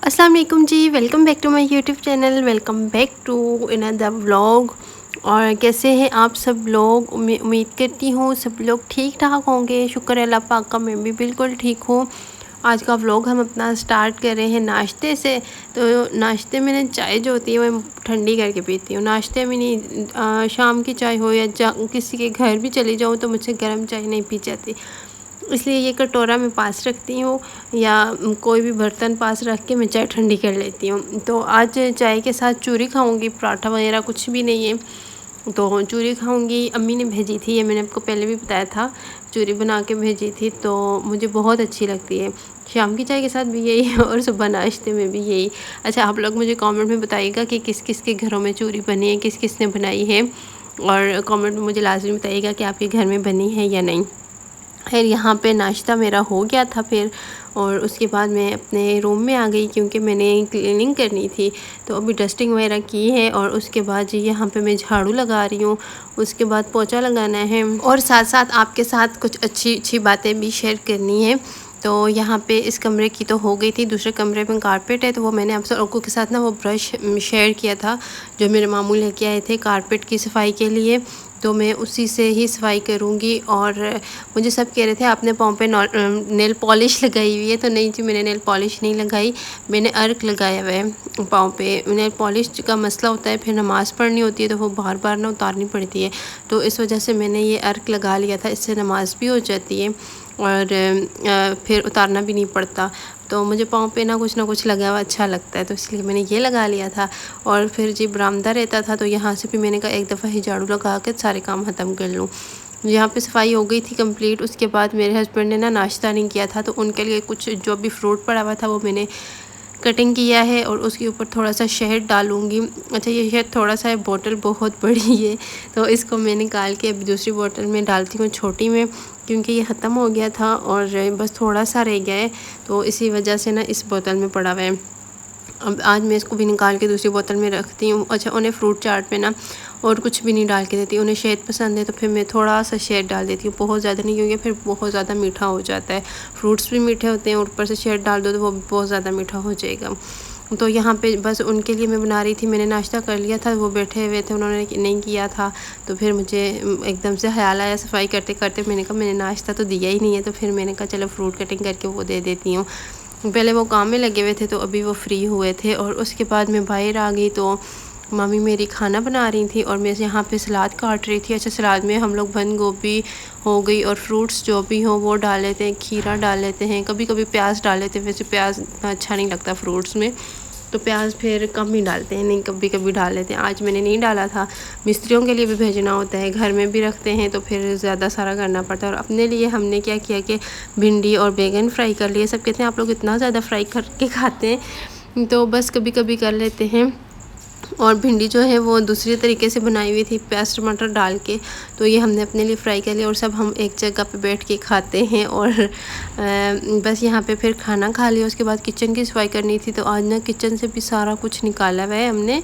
अस्सलाम वालेकुम जी, welcome back to my YouTube channel. Welcome back to another vlog. और कैसे हैं आप सब लोग? उम्मीद करती हूँ सब लोग ठीक ठाक होंगे। शुक्र है अल्लाह पाक का, मैं भी बिल्कुल ठीक हूँ। आज का व्लॉग हम अपना स्टार्ट कर रहे हैं नाश्ते से। तो नाश्ते में ना चाय जो होती है मैं ठंडी करके पीती हूँ, नाश्ते में नहीं। शाम की चाय हो या किसी के घर भी चली जाऊँ तो मुझसे गर्म चाय नहीं पी जाती, इसलिए ये कटोरा मैं पास रखती हूँ या कोई भी बर्तन पास रख के मैं चाय ठंडी कर लेती हूँ। तो आज चाय के साथ चूरी खाऊंगी, पराठा वगैरह कुछ भी नहीं है तो चूरी खाऊंगी। अम्मी ने भेजी थी, ये मैंने आपको पहले भी बताया था, चूरी बना के भेजी थी तो मुझे बहुत अच्छी लगती है। शाम की चाय के साथ भी यही है और सुबह नाश्ते में भी यही। अच्छा, आप लोग मुझे कमेंट में बताइएगा कि किस किस के घरों में चूरी बनी है, किस किस ने बनाई है, और कमेंट में मुझे लाजमी बताइएगा कि आपके घर में बनी है या नहीं। फिर यहाँ पे नाश्ता मेरा हो गया था फिर, और उसके बाद मैं अपने रूम में आ गई क्योंकि मैंने क्लीनिंग करनी थी। तो अभी डस्टिंग वगैरह की है और उसके बाद जी यहाँ पे मैं झाड़ू लगा रही हूँ, उसके बाद पोछा लगाना है और साथ साथ आपके साथ कुछ अच्छी अच्छी बातें भी शेयर करनी है। तो यहाँ पे इस कमरे की तो हो गई थी, दूसरे कमरे में कारपेट है तो वो मैंने आप लोगों के साथ ना वो ब्रश शेयर किया था जो मेरे मामू लेके आए थे कारपेट की सफाई के लिए। तो मैं उसी से ही सफाई करूँगी। और मुझे सब कह रहे थे आपने पाँव पे नेल पॉलिश लगाई हुई है, तो नहीं जी, मैंने नेल पॉलिश नहीं लगाई, मैंने अर्क लगाया हुआ है पाँव पे। नेल पॉलिश का मसला होता है, फिर नमाज़ पढ़नी होती है तो वो बार बार ना उतारनी पड़ती है, तो इस वजह से मैंने ये अर्क लगा लिया था, इससे नमाज़ भी हो जाती है और फिर उतारना भी नहीं पड़ता। तो मुझे पाँव पे ना कुछ लगा हुआ अच्छा लगता है, तो इसलिए मैंने ये लगा लिया था। और फिर जी बरामदा रहता था तो यहाँ से भी मैंने कहा एक दफ़ा ही झाड़ू लगा के सारे काम ख़त्म कर लूँ। यहाँ पे सफाई हो गई थी कंप्लीट। उसके बाद मेरे हस्बैंड ने ना नाश्ता नहीं किया था तो उनके लिए कुछ जो भी फ्रूट पड़ा हुआ था वो मैंने कटिंग किया है और उसके ऊपर थोड़ा सा शहद डालूँगी। अच्छा, ये शहद थोड़ा सा है, बोतल बहुत बड़ी है तो इसको मैं निकाल के अभी दूसरी बोतल में डालती हूँ, छोटी में, क्योंकि ये ख़त्म हो गया था और बस थोड़ा सा रह गया है तो इसी वजह से ना इस बोतल में पड़ा हुआ है। अब आज मैं इसको भी निकाल के दूसरी बोतल में रखती हूँ। अच्छा, उन्हें फ्रूट चाट पे ना और कुछ भी नहीं डाल के देती, उन्हें शहद पसंद है तो फिर मैं थोड़ा सा शहद डाल देती हूँ, बहुत ज़्यादा नहीं, क्योंकि फिर बहुत ज़्यादा मीठा हो जाता है। फ्रूट्स भी मीठे होते हैं और ऊपर से शहद डाल दो तो वो भी बहुत ज़्यादा मीठा हो जाएगा। तो यहाँ पे बस उनके लिए मैं बना रही थी। मैंने नाश्ता कर लिया था, वो बैठे हुए थे, उन्होंने नहीं किया था, तो फिर मुझे एकदम से ख्याल आया सफाई करते करते, मैंने कहा मैंने नाश्ता तो दिया ही नहीं है, तो फिर मैंने कहा चलो फ्रूट कटिंग करके वो दे देती हूँ। पहले वो काम में लगे हुए थे तो अभी वो फ्री हुए थे। और उसके बाद मैं बाहर आ गई तो मम्मी मेरी खाना बना रही थी और मैं यहाँ पे सलाद काट रही थी। अच्छा, सलाद में हम लोग बंद गोभी हो गई और फ्रूट्स जो भी हो वो डाल लेते हैं, खीरा डाल लेते हैं, कभी कभी प्याज डाल लेते हैं। वैसे प्याज इतना अच्छा नहीं लगता फ्रूट्स में, तो प्याज फिर कम ही डालते हैं, नहीं कभी कभी डाल लेते हैं। आज मैंने नहीं डाला था, मिस्त्रियों के लिए भी भेजना होता है, घर में भी रखते हैं तो फिर ज़्यादा सारा करना पड़ता है। और अपने लिए हमने क्या किया कि भिंडी और बैगन फ्राई कर लिए। सब कहते हैं आप लोग इतना ज़्यादा फ्राई करके खाते हैं, तो बस कभी कभी कर लेते हैं। और भिंडी जो है वो दूसरी तरीके से बनाई हुई थी, प्याज टमाटर डाल के, तो ये हमने अपने लिए फ्राई कर लिया और सब हम एक जगह पे बैठ के खाते हैं। और बस यहाँ पे फिर खाना खा लिया। उसके बाद किचन की सफाई करनी थी, तो आज ना किचन से भी सारा कुछ निकाला हुआ है हमने,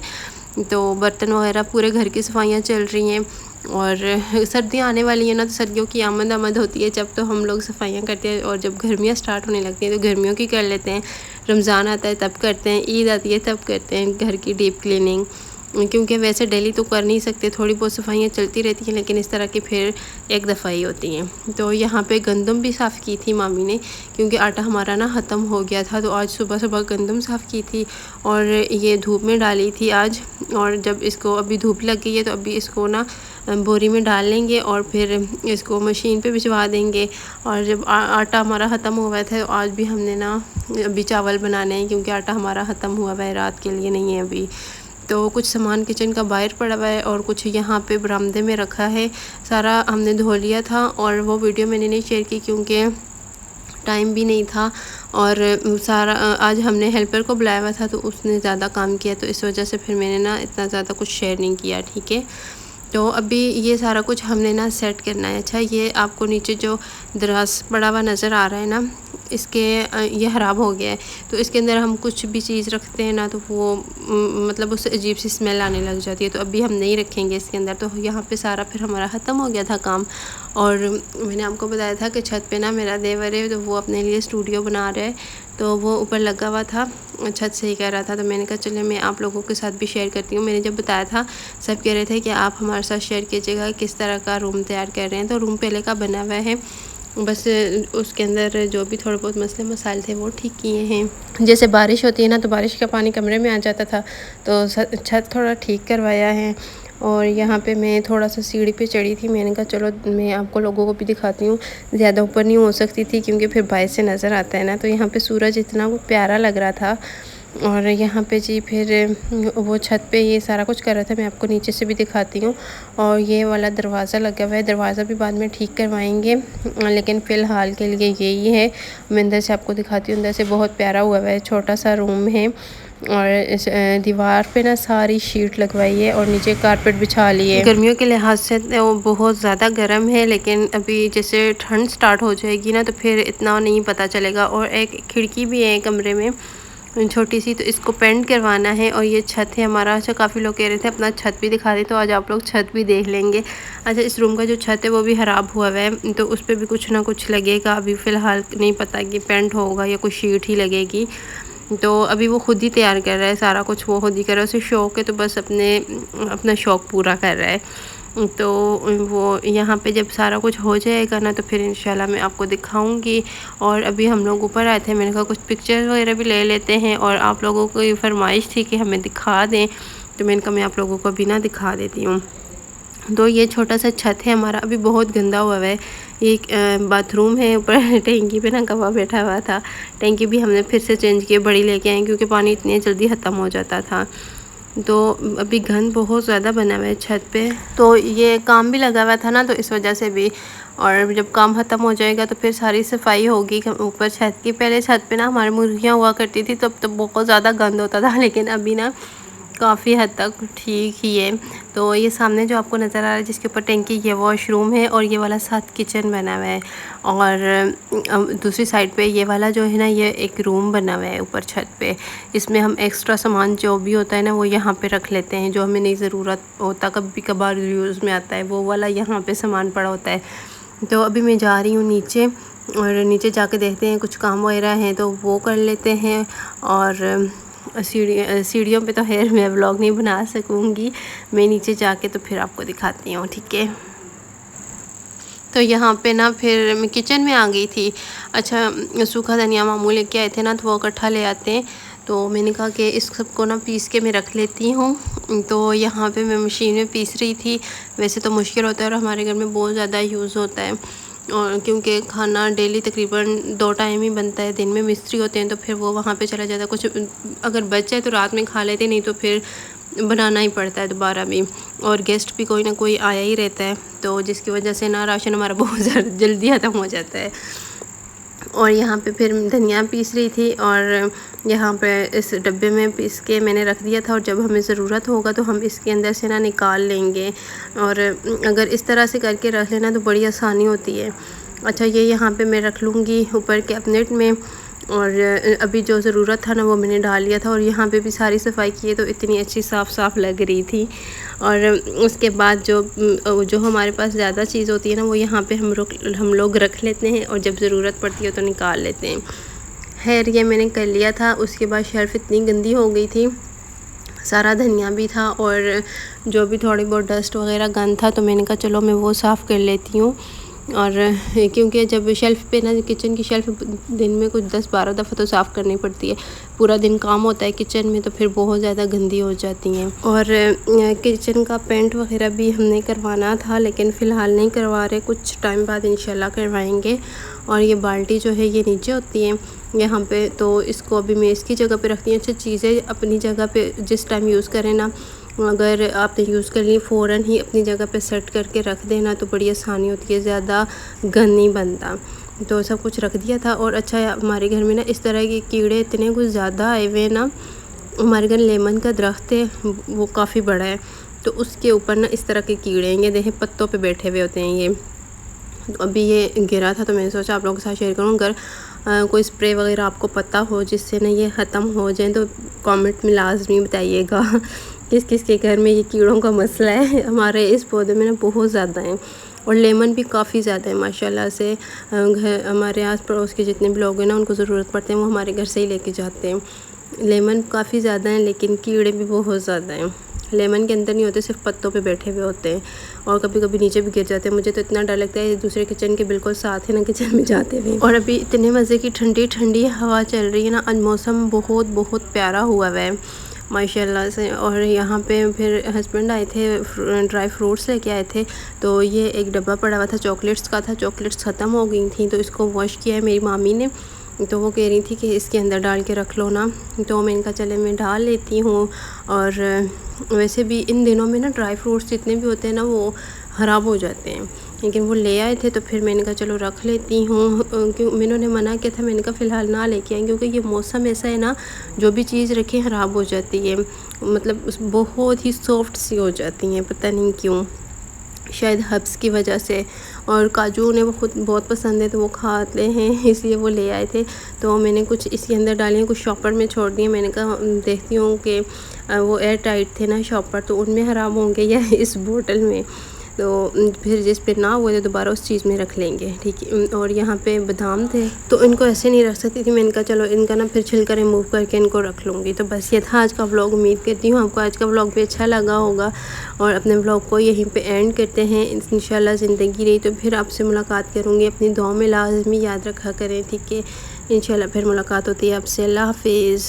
तो बर्तन वगैरह पूरे घर की सफाइयाँ चल रही हैं। और सर्दियाँ आने वाली हैं ना, तो सर्दियों की आमद होती है, जब तो हम लोग सफाइयाँ करते हैं, और जब गर्मियाँ स्टार्ट होने लगती हैं तो गर्मियों की कर लेते हैं। रमज़ान आता है तब करते हैं, ईद आती है तब करते हैं घर की डीप क्लीनिंग, क्योंकि वैसे डेली तो कर नहीं सकते, थोड़ी बहुत सफाइयाँ चलती रहती हैं, लेकिन इस तरह की फिर एक दफ़ा ही होती हैं। तो यहाँ पे गंदम भी साफ़ की थी मामी ने, क्योंकि आटा हमारा ना ख़त्म हो गया था, तो आज सुबह सुबह गंदम साफ़ की थी और ये धूप में डाली थी आज। और जब इसको अभी धूप लग गई है तो अभी इसको ना बोरी में डाल लेंगे और फिर इसको मशीन पे भिजवा देंगे। और जब आटा हमारा ख़त्म हुआ था तो आज भी हमने ना अभी चावल बनाने हैं, क्योंकि आटा हमारा ख़त्म हुआ है, रात के लिए नहीं है अभी। तो कुछ सामान किचन का बाहर पड़ा हुआ है और कुछ यहाँ पे बरामदे में रखा है, सारा हमने धो लिया था। और वो वीडियो मैंने नहीं शेयर की क्योंकि टाइम भी नहीं था, और सारा आज हमने हेल्पर को बुलाया हुआ था तो उसने ज़्यादा काम किया, तो इस वजह से फिर मैंने ना इतना ज़्यादा कुछ शेयर नहीं किया, ठीक है। तो अभी ये सारा कुछ हमने ना सेट करना है। अच्छा, ये आपको नीचे जो दराज पड़ा हुआ नज़र आ रहा है ना, इसके ये ख़राब हो गया है, तो इसके अंदर हम कुछ भी चीज़ रखते हैं ना तो वो मतलब उससे अजीब सी स्मेल आने लग जाती है, तो अभी हम नहीं रखेंगे इसके अंदर। तो यहाँ पे सारा फिर हमारा ख़त्म हो गया था काम। और मैंने आपको बताया था कि छत पे ना मेरा देवर है, तो वो अपने लिए स्टूडियो बना रहा है, तो वो ऊपर लगा हुआ था, छत से ही कह रहा था। तो मैंने कहा चलिए मैं आप लोगों के साथ भी शेयर करती हूँ। मैंने जब बताया था सब कह रहे थे कि आप हमारे साथ शेयर कीजिएगा किस तरह का रूम तैयार कर रहे हैं। तो रूम पहले का बना हुआ है, बस उसके अंदर जो भी थोड़े बहुत मसले मसाइल थे वो ठीक किए हैं। जैसे बारिश होती है ना, तो बारिश का पानी कमरे में आ जाता था, तो छत थोड़ा ठीक करवाया है। और यहाँ पे मैं थोड़ा सा सीढ़ी पे चढ़ी थी। मैंने कहा चलो मैं आपको लोगों को भी दिखाती हूँ। ज़्यादा ऊपर नहीं हो सकती थी क्योंकि फिर बाहर से नज़र आता है ना। तो यहाँ पे सूरज इतना वो प्यारा लग रहा था। और यहाँ पे जी फिर वो छत पे ये सारा कुछ कर रहा था। मैं आपको नीचे से भी दिखाती हूँ। और ये वाला दरवाज़ा लगा हुआ है, दरवाज़ा भी बाद में ठीक करवाएंगे, लेकिन फ़िलहाल के लिए यही है। मैं अंदर से आपको दिखाती हूँ। अंदर से बहुत प्यारा हुआ है, छोटा सा रूम है। और इस दीवार पे ना सारी शीट लगवाई है और नीचे कारपेट बिछा ली है। गर्मियों के लिहाज से वो बहुत ज़्यादा गर्म है, लेकिन अभी जैसे ठंड स्टार्ट हो जाएगी ना तो फिर इतना नहीं पता चलेगा। और एक खिड़की भी है कमरे में छोटी सी, तो इसको पेंट करवाना है। और ये छत है हमारा। अच्छा, काफ़ी लोग कह रहे थे अपना छत भी दिखा दे, तो आज आप लोग छत भी देख लेंगे। अच्छा, इस रूम का जो छत है वो भी ख़राब हुआ है, तो उस पर भी कुछ ना कुछ लगेगा। अभी फ़िलहाल नहीं पता कि पेंट होगा या कुछ शीट ही लगेगी। तो अभी वो खुद ही तैयार कर रहा है, सारा कुछ वो खुद ही कर रहा है। उसे शौक़ है तो बस अपना शौक़ पूरा कर रहा है। तो वो यहाँ पे जब सारा कुछ हो जाएगा ना तो फिर इंशाल्लाह मैं आपको दिखाऊंगी। और अभी हम लोग ऊपर आए थे, मैंने कहा कुछ पिक्चर वगैरह भी ले लेते हैं। और आप लोगों को ये फरमाइश थी कि हमें दिखा दें, तो मैंने कहा मैं आप लोगों को भी ना दिखा देती हूँ। तो ये छोटा सा छत है हमारा, अभी बहुत गंदा हुआ है। एक बाथरूम है, ऊपर टैंकी पे ना कौवा बैठा हुआ था। टैंकी भी हमने फिर से चेंज की, बड़ी लेके आए क्योंकि पानी इतनी जल्दी ख़त्म हो जाता था। तो अभी गंद बहुत ज़्यादा बना हुआ है छत पे। तो ये काम भी लगा हुआ था ना, तो इस वजह से भी। और जब काम ख़त्म हो जाएगा तो फिर सारी सफाई होगी ऊपर छत की। पहले छत पे ना हमारी मुर्गियाँ हुआ करती थी, तब तो बहुत ज़्यादा गंद होता था, लेकिन अभी ना काफ़ी हद तक ठीक ही है। तो ये सामने जो आपको नज़र आ रहा है जिसके ऊपर टैंकी, ये वॉशरूम है। और ये वाला साथ किचन बना हुआ है। और दूसरी साइड पे ये वाला जो है ना, ये एक रूम बना हुआ है ऊपर छत पे। इसमें हम एक्स्ट्रा सामान जो भी होता है ना वो यहाँ पे रख लेते हैं, जो हमें नहीं ज़रूरत होता, कभी कभार यूज़ में आता है, वो वाला यहाँ पे सामान पड़ा होता है। तो अभी मैं जा रही हूँ नीचे, और नीचे जाके देखते हैं कुछ काम वगैरह हैं तो वो कर लेते हैं। और सीढ़ियों पे तो खैर मैं व्लॉग नहीं बना सकूँगी, मैं नीचे जाके तो फिर आपको दिखाती हूँ, ठीक है। तो यहाँ पे ना फिर मैं किचन में आ गई थी। अच्छा, सूखा धनिया मामू लेके आए थे ना, तो वो इकट्ठा ले आते हैं। तो मैंने कहा कि इस सबको ना पीस के मैं रख लेती हूँ। तो यहाँ पे मैं मशीन में पीस रही थी। वैसे तो मुश्किल होता है और हमारे घर में बहुत ज़्यादा यूज़ होता है, और क्योंकि खाना डेली तकरीबन 2 टाइम ही बनता है। दिन में मिस्त्री होते हैं तो फिर वो वहाँ पे चला जाता है। कुछ अगर बच जाए तो रात में खा लेते, नहीं तो फिर बनाना ही पड़ता है दोबारा भी। और गेस्ट भी कोई ना कोई आया ही रहता है, तो जिसकी वजह से ना राशन हमारा बहुत जल्दी ख़त्म हो जाता है। और यहाँ पे फिर धनिया पीस रही थी, और यहाँ पे इस डब्बे में पीस के मैंने रख दिया था। और जब हमें ज़रूरत होगा तो हम इसके अंदर से ना निकाल लेंगे। और अगर इस तरह से करके रख लेना तो बड़ी आसानी होती है। अच्छा, ये यहाँ पे मैं रख लूँगी ऊपर कैबिनेट में। और अभी जो ज़रूरत था ना वो मैंने डाल लिया था। और यहाँ पे भी सारी सफाई की है, तो इतनी अच्छी साफ़ लग रही थी। और उसके बाद जो हमारे पास ज़्यादा चीज़ होती है ना, वो यहाँ पे हम लोग रख लेते हैं, और जब ज़रूरत पड़ती है तो निकाल लेते हैं। खैर, ये मैंने कर लिया था। उसके बाद शेल्फ़ इतनी गंदी हो गई थी, सारा धनिया भी था और जो भी थोड़ी बहुत डस्ट वगैरह गंद था, तो मैंने कहा चलो मैं वो साफ़ कर लेती हूँ। और क्योंकि जब शेल्फ़ पे ना, किचन की शेल्फ़ दिन में कुछ 10-12 दफ़ा तो साफ़ करनी पड़ती है। पूरा दिन काम होता है किचन में, तो फिर बहुत ज़्यादा गंदी हो जाती हैं। और किचन का पेंट वगैरह भी हमने करवाना था, लेकिन फ़िलहाल नहीं करवा रहे, कुछ टाइम बाद इंशाल्लाह करवाएंगे। और ये बाल्टी जो है ये नीचे होती है यहाँ पे, तो इसको अभी मैं इसकी जगह पे रखती हूँ। अच्छा, चीज़ें अपनी जगह पे जिस टाइम यूज़ करें ना, अगर आपने यूज़ कर ली फ़ौरन ही अपनी जगह पे सेट करके रख देना तो बड़ी आसानी होती है, ज़्यादा गंद नहीं बनता। तो सब कुछ रख दिया था। और अच्छा, हमारे घर में ना इस तरह के कीड़े इतने कुछ ज़्यादा आए हुए हैं ना। हमारे घर लेमन का दरख्त है, वो काफ़ी बड़ा है, तो उसके ऊपर ना इस तरह के कीड़े हैं, ये देखें पत्तों पे बैठे हुए होते हैं ये। तो अभी ये गिरा था, तो मैंने सोचा आप लोगों के साथ शेयर करूँ। अगर कोई स्प्रे वगैरह आपको पता हो जिससे ना ये ख़त्म हो जाए तो कमेंट में लाजमी बताइएगा किस किस के घर में ये कीड़ों का मसला है। हमारे इस पौधे में ना बहुत ज़्यादा हैं, और लेमन भी काफ़ी ज़्यादा है माशाल्लाह से। घर हमारे आस पड़ोस के जितने भी लोग हैं ना, उनको ज़रूरत पड़ते हैं वो हमारे घर से ही लेके जाते हैं। लेमन काफ़ी ज़्यादा हैं, लेकिन कीड़े भी बहुत ज़्यादा हैं। लेमन के अंदर नहीं होते, सिर्फ पत्तों पे बैठे हुए होते हैं और कभी कभी नीचे भी गिर जाते हैं। मुझे तो इतना डर लगता है, दूसरे किचन के बिल्कुल साथ है ना किचन में जाते हुए। और अभी इतने मज़े की ठंडी ठंडी हवा चल रही है ना, आज मौसम बहुत बहुत प्यारा हुआ है माशाल्लाह से। और यहाँ पे फिर हस्बैंड आए थे, ड्राई फ्रूट्स लेके आए थे, तो ये एक डब्बा पड़ा हुआ था चॉकलेट्स का था, चॉकलेट्स ख़त्म हो गई थी, तो इसको वॉश किया है मेरी मामी ने। तो वो कह रही थी कि इसके अंदर डाल के रख लो ना, तो मैं इनका चले मैं डाल लेती हूँ। और वैसे भी इन दिनों में ना ड्राई फ्रूट्स जितने भी होते हैं ना वो ख़राब हो जाते हैं, लेकिन वो ले आए थे तो फिर मैंने कहा चलो रख लेती हूँ। क्यों मैंने मना किया था, मैंने कहा फ़िलहाल ना लेके आएँ, क्योंकि ये मौसम ऐसा है ना, जो भी चीज़ रखें ख़राब हो जाती है, मतलब बहुत ही सॉफ्ट सी हो जाती हैं, पता नहीं क्यों, शायद हर्ब्स की वजह से। और काजू उन्हें वो खुद बहुत पसंद है तो वो खाते हैं, इसलिए वो ले आए थे। तो मैंने कुछ इसके अंदर डाले हैं, कुछ शॉपर में छोड़ दिए। मैंने कहा देखती हूँ कि वो एयर टाइट थे ना शॉपर, तो उनमें ख़राब होंगे या इस बोतल में, तो फिर जिस पे ना हुए तो दोबारा उस चीज़ में रख लेंगे, ठीक है। और यहाँ पे बादाम थे तो इनको ऐसे नहीं रख सकती थी, मैंने कहा चलो इनका ना फिर छिलका रिमूव करके इनको रख लूँगी। तो बस ये था आज का व्लॉग। उम्मीद करती हूँ आपको आज का व्लॉग भी अच्छा लगा होगा, और अपने व्लॉग को यहीं पे एंड करते हैं। इंशाल्लाह ज़िंदगी रही तो फिर आपसे मुलाकात करूँगी। अपनी दुआ में लाज़मी याद रखा करें, ठीक है। इंशाल्लाह फिर मुलाकात होती है आपसे। अल्लाह हाफिज़।